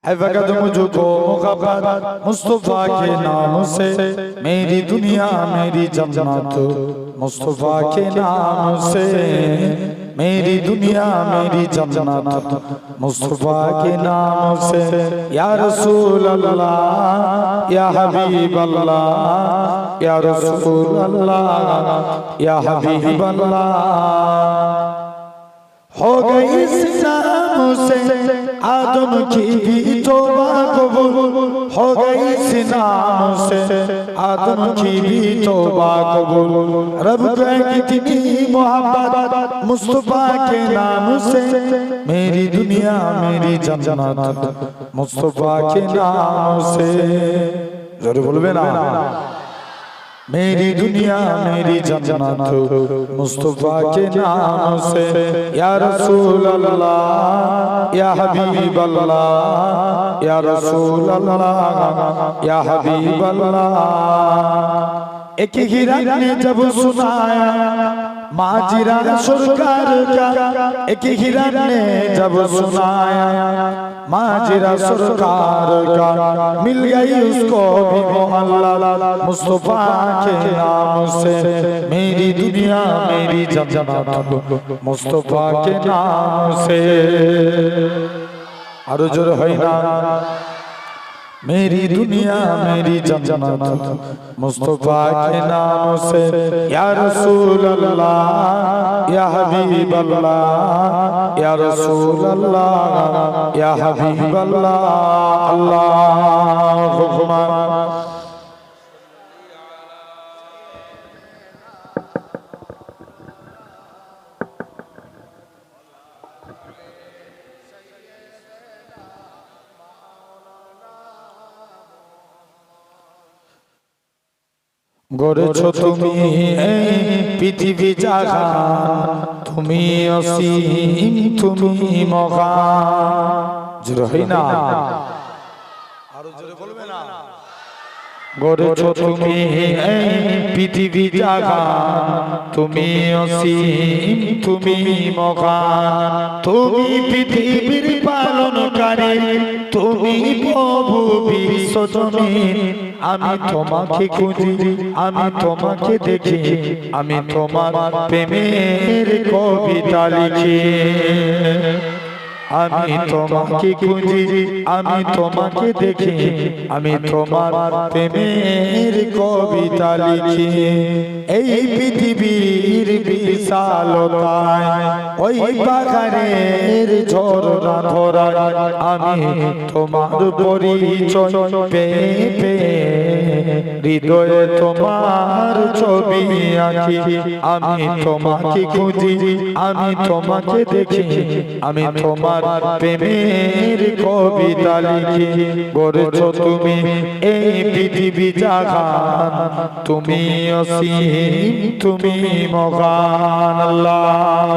है वक़्त मुझको मुहब्बत मुस्तफ़ा के नाम से, मेरी दुनिया मेरी जन्नत मुस्तफ़ा के नाम से, मेरी दुनिया मेरी जन्नत मुस्तफ़ा के नाम से। या रसूल अल्लाह या हबीब अल्लाह, या रसूल अल्लाह या हबीब अल्लाह। हो गई इस नाम से आदम की भी तौबा कबूल, हो गई इस नाम से आदम की भी तौबा कबूल। रब पे कितनी मोहब्बत मुस्तफ़ा के नाम से, मेरी दुनिया मेरी जन्नत मुस्तफ़ा के नाम से। जरूर बोलबे ना, मेरी दुनिया मेरी जन्नत मुस्तफ़ा के नाम से। या रसूल अल्लाह या हबीब अल्लाह, या रसूल अल्लाह या हबीब अल्लाह। एक हिरन ने जब सुनाया माजिरा सरकार का, एक हिरन ने जब सुनाया माजिरा सरकार का, मिल गई उसको भी मोहल्ला मुस्तफ़ा के नाम से। मेरी दुनिया मेरी जन्नत मुस्तफ़ा के नाम से। और जोर है ना, मेरी दुनिया मेरी जन्नत मुस्तफ़ा के नाम से। या रसूल अल्लाह या हबीब अल्लाह, या रसूल अल्लाह या हबीब अल्लाह। अल्लाहुम्मा গড়েছো তুমি এই পৃথিবী জাহান, তুমি অসীম তুমি মহান। জোরে হয় না, আরো জোরে বলবে না। গড়েছো তুমি এই পৃথিবী জাহান, তুমি অসীম তুমি মহান। তুমি পৃথিবীর পালনকারী, তুমি প্রভু বিশ্বজনীন। আমি তোমাকে খুঁজি, আমি তোমাকে দেখি, আমি তোমার প্রেমের কবিতা লিখি। আমি তোমাকে খুঁজি, আমি তোমাকে দেখি, আমি তোমার প্রেমের কবিতা লিখি। এই পৃথিবীর বিশালতায় ওই পাহাড়ের ঝরনা ধরায়, আমি তোমার পরিচয় পেয়ে পেয়ে হৃদয়ে তোমার ছবি আঁকি। আমি তোমাকে খুঁজি, আমি তোমাকে দেখি, আমি তোমার প্রেমের কবিতা লিখি। গড়েছো তুমি এই পৃথিবী জাহান, তুমি অসীম তুমি মহান। আল্লাহ